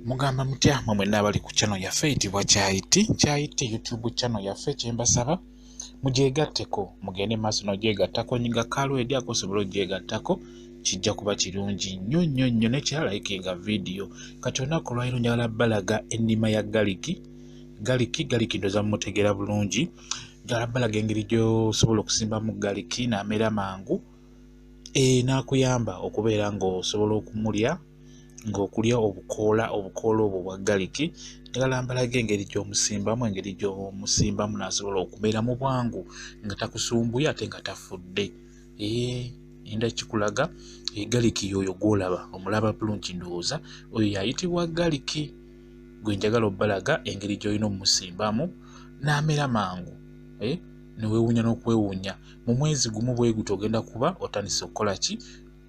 Mugamba mutya mwe mwenna abali ku channel yaffe eyitibwa Kyayiti YouTube channel yaffe kyembasaba mugyegatteko mugende maaso n'ogyegattako nyiga kalwedi akosobola ogyegattako kijja kuba kirungi nnyo nekirala likinga video kati olunaku lwaliro njagala balaga ennima ya galiki ndoza mutegeera bulungi njagala balaga engeri gy'osobola okusimbamu galiki n'amera mangu n'akuyamba okubeera ng'osobola okumulya ng'okulya obukoola obwo bwa galiki njagala mbalaga engeri gy'omusimbamu n'asobola okubeera mu bwangu nga takusumbuye ate nga tafudde enda kikulaga galiki yoyo gw'olaba omulaba bulungi ndowooza oyo yayitibwa galiki gwe njagala obbalaga engeri gy'olina omusimbamu n'amera mangu neweewuunya n'okwewuunya mu mwezi gumu bwe guti ogenda kuba otandise okukola ki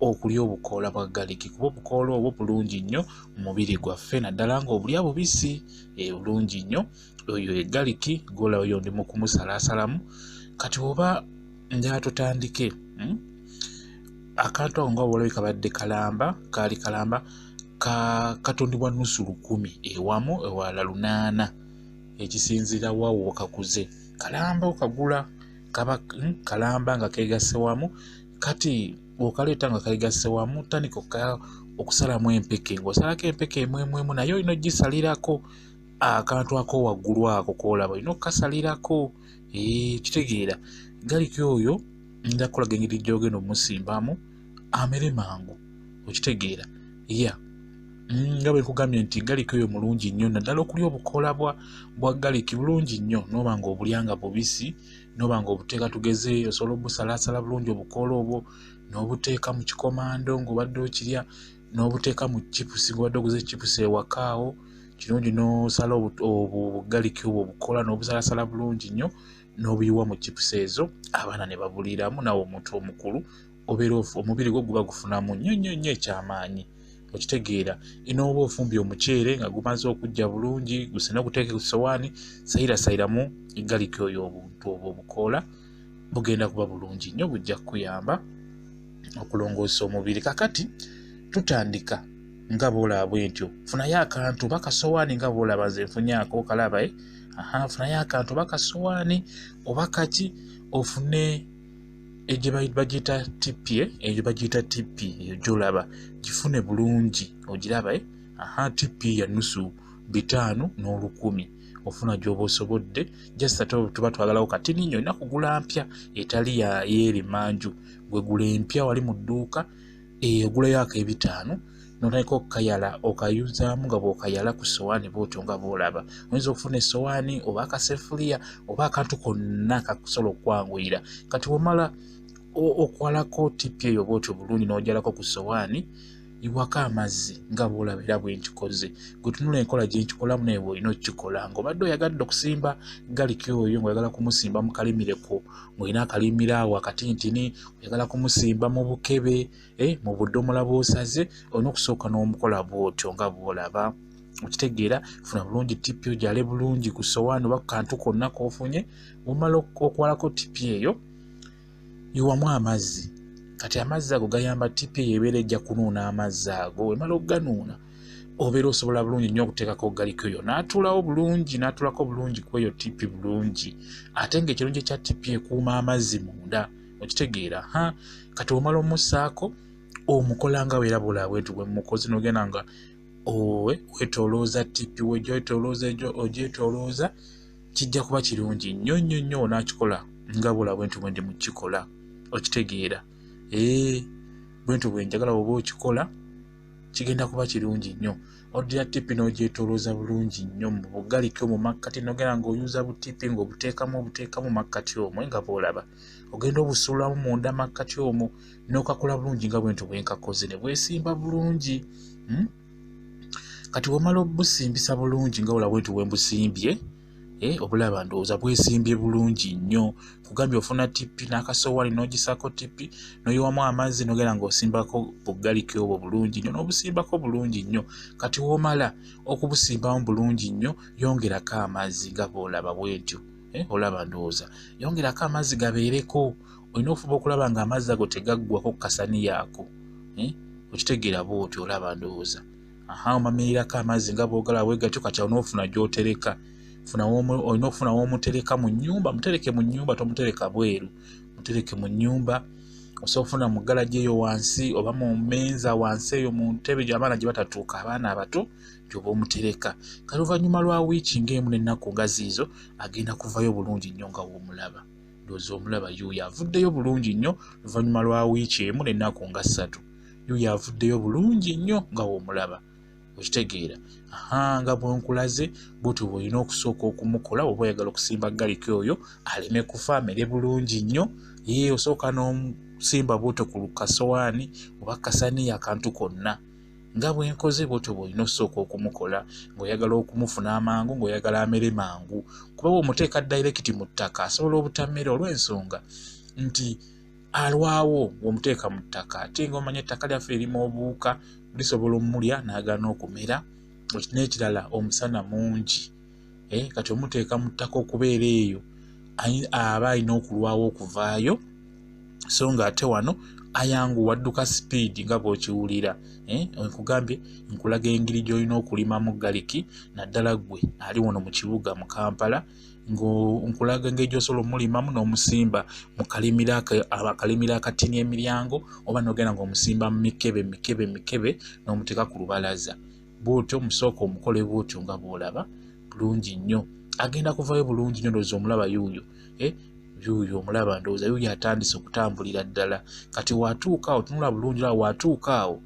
okulya obukoola bwa galiki kuba obukoola obwo bulungi nnyo mu mubiri gwaffe naddala ng'obulya bubisi bulungi nnyo oyo galiki gw'olaba yo ndi mu kumusalaasalamu kati oba njagala tutandike akantu ako nga olabika badde kaali kalamba katondebwa nusu 1,000 ewamu ewala 800 ekisinziira waawo wakakuze kalamba okagula kaba kalamba nga keegasse wamu kati okaleeta nga keegasse wamu tandika okusalamu empeke ng'osalako empeke emu naye olina ogisalirako akantu ako waggulu ako koolaba olina okukasalirako kitegeera galiki oyo nda kulaga engeri gy'ogenda omusimbamu amere mangu okitegeera nga bwe nkugambye nti galiki oyo mulungi nnyo naddala okulya obukoola bwa galiki bulungi nnyo n'oba ng'obulyanga bubisi n'oba ng'obuteeka tugeze osobola obusalaasala bulungi obukoola obwo n'obuteeka mu kikomando ng'obadde okirya n'obuteeka mu chipusi ng'obadde oguze chipusi ewakaawo kirungi n'osala obugaliki obwo obukoola n'obusalaasala bulungi nnyo n'obuyiwa mu chipusi ezo abaana ne babuliramu nawe omuntu omukulu obeera omubiri gwo guba gufunamu nnyo ekyamaanyi okitegeera inooba ofumbye omuceere nga gumaze okujja bulungi gusena okuteeka ku sowaani sayiramu galiki oyo obuntu obwo obukoola bugenda kuba bulungi nnyo bujja kukuyamba okulongoosa omubiri kakati tutandika nga boolaba bwentyo funayo akantu bakasowaani nga boolaba nze nfunyaako kalaba funayo akantu bakasowaani oba kaki ofune egyo bagiyita tipi eyo bagiyita tipi eyo gy'olaba gifune bulungi ogiraba tipi ya nusu 5 n'olukumi ofuna gy'oba osobodde just tuba twagalawo katini nnyo olina kugula mpya etali yeeri manju gwe gula empya wali mu dduuka ogulayo ak'ebitaano n'otandika okukayala okayuzaamu nga bw'okayala ku sowaani bw'otyo nga bw'olaba oyinza okufuna essowaani oba akasefuliya oba akantu konna kakusobola okukwanguyira kati womala okwalako tipi eyo bw'otyo bulungi n'ogyalako ku sowaani iwako amazzi nga bw'olaba era bwe nkikoze gwe tunula enkola gye nkikolamu naye bw'olina okukikola ng'obadde oyagadde okusimba galiki oyo ng'oyagala kumusimba mu kalimireko ng'olina akalimira awo akatintini oyagala kumusimba mu bukebe mu budomola bw'osaze olina okusooka n'omukola bw'otyo nga bw'olaba okitegeera funa bulungi tipi ogyale bulungi ku sowaani oba ku kantu konna k'ofunye omala okwalako tipi eyo yiwamu amazzi kati amazzi ago gayamba tipi eyo ebeera ejja kunuuna amazzi ago wemala okuganuuna obeera osobola bulungi nnyo okuteekako galiki eyo n'atuulako bulungi ku eyo tipi bulungi ate ng'ekirungi ekya tipi ekuuma amazzi munda okitegeera kati omala omussaako omukola nga weera bw'olaba bwentyo bwe mukozi n'ogenda nga wetolooza tipi ogyetolooza kijja kuba kirungi nnyo onaakikola nga bw'olaba bwentyo bwe ndi mu kikola okitegeera bwentyo bwe njagala oba okikola kigenda kuba kirungi nnyo oddira tipi n'ogyetolooza bulungi nnyo mu bugaliki mu makkati n'ogenda ng'oyuza butipi ng'obuteekamu makkati omwo nga bw'olaba ogenda obusuulamu munda makkati omwo n'okakola bulungi nga bwentyo bwe nkakoze ne bwesimba bulungi kati womala obusimbisa bulungi nga bw'olaba bwentyo bwe mbusimbye obulaba ndowooza bwesimbye bulungi nnyo kugambye ofuna tipi n'akasowaani n'ogisaako tipi n'oyiwamu amazzi n'ogenda ng'osimbako bugaliki obwo bulungi nnyo n'obusimbako bulungi nnyo kati womala okubusimbamu bulungi nnyo yongerako amazzi nga bw'olaba bwentyo olaba ndowooza yongerako amazzi gabeereko olina okufuba okulaba ng'amazzi ago tegaggwako ku kasaniya ako okitegeera bw'otyo olaba ndowooza Omamirirako amazzi nga bwogala bwegatyo kati onoofuna gy'otereka. Olina okufuna w'omutereka mu nnyumba, mutereke mu nnyumba, tomutereka bweru. Mutereke mu nnyumba, osobola okufuna mu galagi eyo wansi oba mu mmeeza wansi eyo mu ntebe gy'abaana gye batatuuka, abaana abato gy'oba omutereka. Kati oluvannyuma lwa wiiki ng'emu n'ennaku nga ziizo agenda kuvayo bulungi nnyo nga w'omulaba. Ndowooza omulaba yuuyo avuddeyo bulungi nnyo oluvannyuma lwa wiiki emu n'ennaku nga 3. Yuuyo avuddeyo bulungi nnyo nga w'omulaba. Okitegeera? Nga bwenkulaze bw'otyo bw'olina okusooka okumukola oba oyagala okusimba galiki oyo aleme kufa, amere bulungi nnyo. Osooka n'omusimba bw'otyo ku kasowaani oba kasaniya akantu konna. Nga bwenkoze bw'otyo bw'olina okusooka okumukola ng'oyagala okumufuna amangu, ng'oyagala amere mangu. Kuba bw'omuteeka direct mu ttaka asobola obutamera olw'ensonga nti alwawo bw'omuteeka mu ttaka ate ng'omanya ettaka lyaffe erimu obuwuka lisobola omulya n'agaana okumera. N'ekirala omusana mungi. Kati omuteeka mu ttaka okubeera eyo aba alina okulwawo okuvaayo, so nga ate wano ayanguwa adduka sipiidi nga bw'okiwulira. Nkugambye nkulaga engeri gy'olina okulimamu galiki naddala ggwe ali wano mu kibuga mu Kampala, nkulaga engeri gy'osobola omulimamu n'omusimba mu kalimiro akatini emiryango oba n'ogenda ng'omusimba mu mikebe n'omuteeka ku lubalaza. Bw'otyo musooka omukole bw'otyo nga bw'olaba bulungi nnyo. Agenda kuvayo bulungi nnyo. Ndowooza omulaba yuuyo. Yuuyo omulaba ndowooza yuuyo atandise okutambulira ddala. Kati watuuka awo tunula bulungi olaba watuuka awo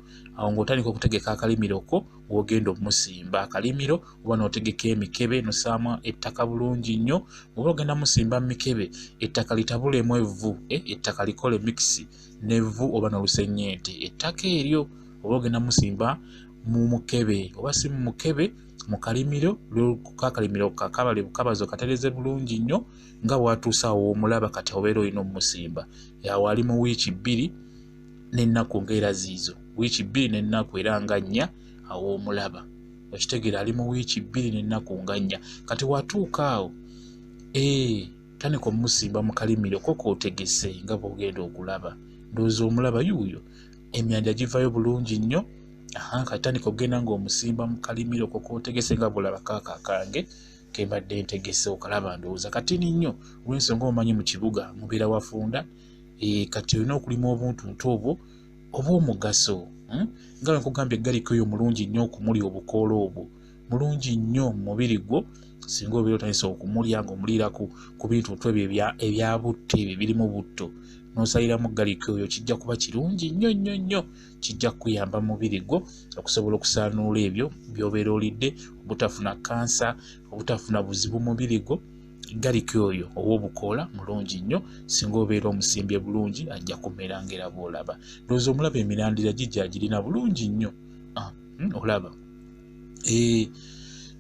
ng'otandika okutegeka akalimiro ko w'ogenda omusimba. Akalimiro oba n'otegeka emikebe n'osaamu ettaka bulungi nnyo. Oba ogenda musimba mu mikebe ettaka litabulemu evvu, ettaka likole mikisi n'evvu oba n'olusennyente. Ettaka eryo oba ogenda musimba mu mukebe oba si mu mukebe mu kalimiro, akalimiro kabaze okatereze bulungi nnyo nga bw'atuusa awo omulaba kati obeera olina omusimba. Awo ali mu wiiki 2 n'ennaku ng'era ziizo. Wiiki 2 n'ennaku era nga 4 awo omulaba. Okitegeera ali mu wiiki 2 n'ennaku nga 4. Kati watuuka awo tandika omusimba mu kalimiro ko k'otegese nga bw'ogenda okulaba. Ndowooza omulaba yuuyo emyanja givayo bulungi nnyo. Kati tandika okugenda ng'omusimba mu kalimiro ko k'otegese nga bw'olaba kaaka kange ke mbadde ntegese okalaba. Ndowooza katini nnyo olw'ensonga omanyi mu kibuga mubeera wafunda. Kati olina okulima obuntuntu obwo obw'omugaso. Nga bwe nkugambye galiki oyo mulungi nnyo okumulya obukoola obwo. Mulungi nnyo mu mubiri gwo singa obeera otandise okumulya ng'omuliira ku bintuntu ebyo ebya butto ebyo ebirimu butto. N'osaliramu galiki oyo kijja kuba kirungi nnyo. Kijja kuyamba mu mubiri gwo okusobola okusaanuula ebyo by'obeera olidde, obutafuna kansa, obutafuna buzibu mu mubiri gwo. Galiki oyo ow'obukoola mulungi nnyo. Singa obeera omusimbye bulungi ajja kumera ng'era bw'olaba. Ndowooza omulaba emirandira gijja girina bulungi nnyo. Olaba.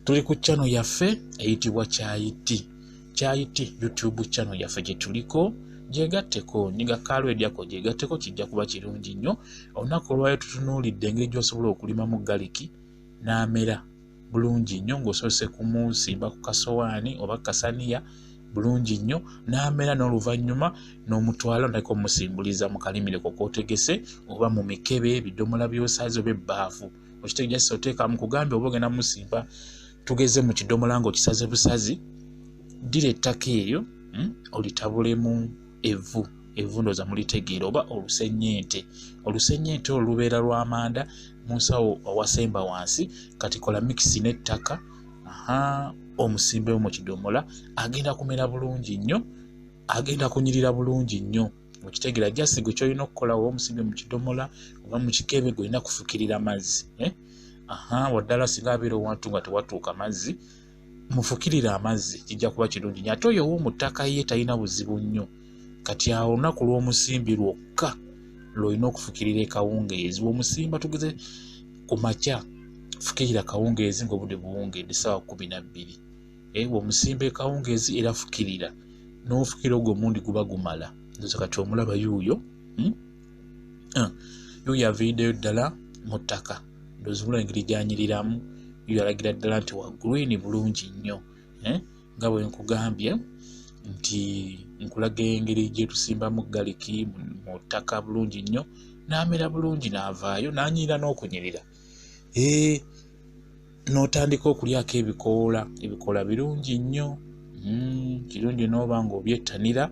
Tuli ku channel yaffe eyitibwa Kyayiti YouTube channel yaffe gye tuliko. Gyegatteko nyiga kaalwedi yako gyegatteko kijja kuba kirungi nnyo. Olunaku olwayo tutunuulidde engeri gy'osobola okulimamu galiki n'amera bulungi nnyo ng'osobose kumusimba ku kasowaani oba kasaniya bulungi nnyo n'amera, n'oluvannyuma n'omutwala n'otandika omusimbuliza mu kalimiro ko k'otegese oba mu mikebe, ebidomola by'osaze oba ebbaafu. Okitegeeza oteekamu kugambye oba ogenda musimba tugeze mu kidomola ng'okisaze busazi, ddira ettaka eryo olitabulemu evvu ndowooza mulitegeera, oba olusennyente. Olusennyente olwo lubeera lw'amanda mu nsawo awasemba wansi. Kati kola mikisi n'ettaka omusimbewo mu kidomola, agenda kumera bulungi nnyo, agenda kunyirira bulungi nnyo. Okitegeera jasi gwe kyolina okukola oba omusimbe mu kidomola oba mu kikebe gwolina kufukirira mazzi. Waddala singa abeera owantu nga tewatuuka mazzi, mufukirira amazzi kijja kuba kirungi nnyo. Ate oyo mu ttaka ye talina buzibu nnyo. Kati awo olunaku lw'omusimbi lwokka lw'olina okufukirira ekawungeezi. Bw'omusimba tugeze ku makya, fukirira kawungeezi ng'obudde buwungedde ssaawa 12. Bw'omusimba ekawungeezi era fukirira, n'ofukirira ogwo omundi guba gumala. Ndowooza kati omulaba yuuyo aviiriddeyo ddala mu ttaka. Ndowooza omulaba engeri gy'anyiriramu. Yuuyo alagira ddala nti wa green bulungi nnyo. Nga bwe nkugambye nti nkulaga engeri gye tusimbamu galiki mu ttaka bulungi nnyo n'amera bulungi n'avaayo n'anyirira n'okunyirira. n'otandika okulyako ebikoola birungi nnyo. Kirungi n'oba ng'obyettanira.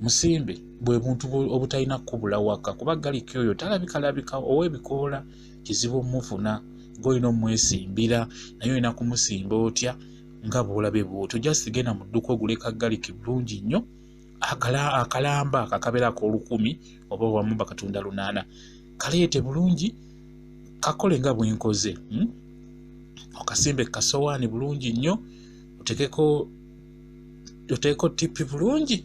Musimbe bwe buntu obutalina kubula waka, kuba galiki oyo talabika ow'ebikoola kizibu mufuna, ng'olina omwesimbira naye olina kumusimba otya nga bw'olabe bw'otyo. Just genda mu dduka oguleka galiki bulungi nnyo, akalamba akabeerako 1000 oba wamu bakatunda 800, kaleete bulungi, kakole nga bwenkoze. Okasimbe kasowaani bulungi nnyo, oteekeko tipi bulungi,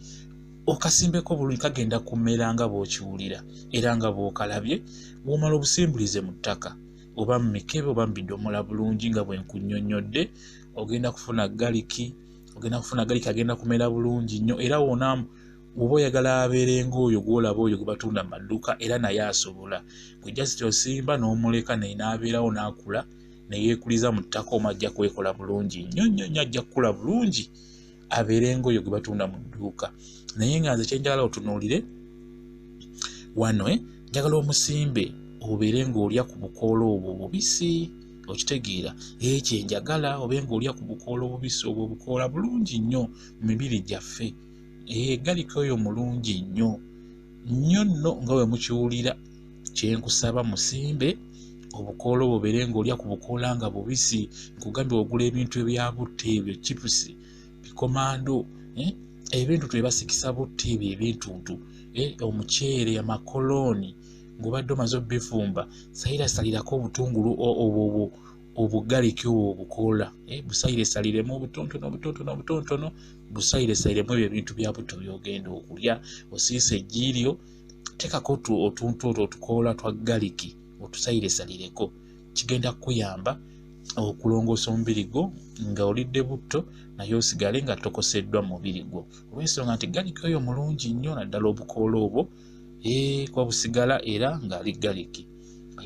okasimbeko bulungi, kagenda kumera nga bw'okiwulira era nga bw'okalabye. Bw'omala obusimbulize mu ttaka oba mu mikebe oba mu bidomola bulungi nga bwe nkunnyonnyodde, ogenda kufuna galiki agenda kumera bulungi nnyo. Era wona bw'oba oyagala abeere ng'oyo gw'olaba oyo gwe batunda mu madduuka, era naye asobola. Gwe just osimba n'omuleka naye n'abeerawo n'akula, ne yeekuliza mu ttaka, omu ajja kwekola bulungi nnyo, ajja kukula bulungi abeere ng'oyo gwe batunda mu dduuka. Naye nga nze kyenjagala otunuulire wano, njagala omusimbe obeere ng'olya ku bukoola obwo bubisi, okitegeera. Kyenjagala obe ng'olya ku bukoola obubisi obwo, obukoola bulungi nnyo mu mibiri gyaffe. Galiki oyo mulungi nnyo nno nga bwe mukiwulira. Kyenkusaba musimbe obukoola obwo obeere ng'olya ku bukoola nga bubisi. Nkugambye ogula ebintu ebya butte, ebyo chipusi, bikomando, ebintu twebasikisa butte, ebyo ebintuntu, omuceere, amakolooni, ng'obadde omaze obbifumba, salirako obutungulu obugaliki obwo obukoola, busayiresaliremu obutontono, busayiresaliremu ebyo ebintu bya butto by'ogenda okulya. Osiise ejjiiryo, teekako otuntu otwo otukoola twa galiki, otusayiresalireko. Kigenda kukuyamba okulongoosa omubiri gwo nga olidde butto naye osigale nga tokoseddwa mu mubiri gwo, olw'ensonga nti galiki oyo mulungi nnyo, naddala obukoola obwo kuba busigala era ng'ali galiki.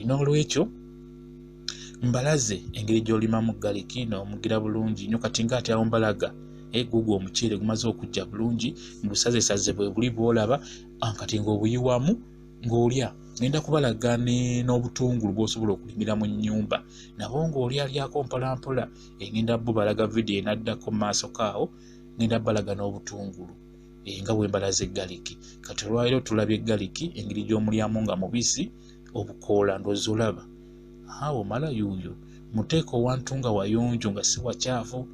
N'olwekyo mbalaze engeri gy'olimamu galiki n'omugira bulungi nnyo. Kati ng'ate awo mbalaga gugwo omuceere gumaze okujja bulungi, busazesaze bwe buli bw'olaba, kati ng'obuyiwamu ng'olya. Ngenda kubalaga n'obutungulu bw'osobola okulimira mu nnyumba, nabwo ng'olyalyako mpolampola. Ngenda balaga vidiyo enaddako mu maaso kaawo, ngenda balaga n'obutungulu nga bwe mbalaze galiki. Kati olwaleero tulabye galiki, engeri gy'omulyamu nga mubisi, obukoola ndowooza olaba. Omala yuuyo muteeko wantu nga wayonjo nga si wakyafu,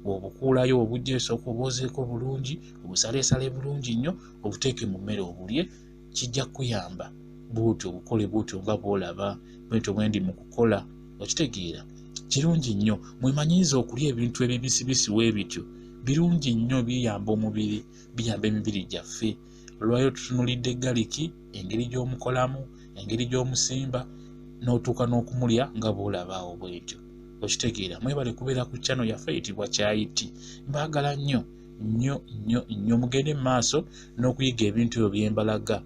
obukuulayo obujja esooka obwozeeko bulungi, obusaleesale bulungi nnyo, obuteeke mu mmere obulye. Kijja kuyamba bw'otyo, obukole bw'otyo nga bw'olaba, bw'etyo bwe ndi mu kukola, okitegeera. Kirungi nnyo mwemanyiriza okulya ebintu ebibisibisi w'ebityo, birungi nnyo, biyamba omubiri, biyamba emibiri gyaffe. Olwaleero tutunulidde galiki, engeri gy'omukolamu, engeri gy'omusimba, n'otuuka n'okumulya nga bw'olabaawo bw'etyo, okitegeera. Mwebale kubeera ku channel yaffe eyitibwa Kyayiti. Mbaagala nnyo, mugende mu maaso n'okuyiga ebintu ebyo bye mbalaga,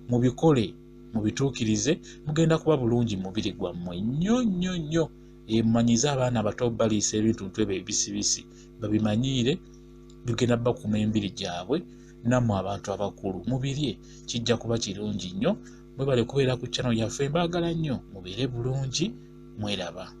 mubikole, mubituukirize, mugenda kuba bulungi mu mubiri gwammwe nnyo. Mumanyize abaana abato baliisa ebintu ebyo ebisibisi, babimanyiire, bigenda bakuuma emibiri gyabwe. Nammwe abantu abakulu mubirye, kijja kuba kirungi nnyo. Mwebale kubeera ku channel yaffe, mbaagala nnyo, mubeere bulungi, mweraba.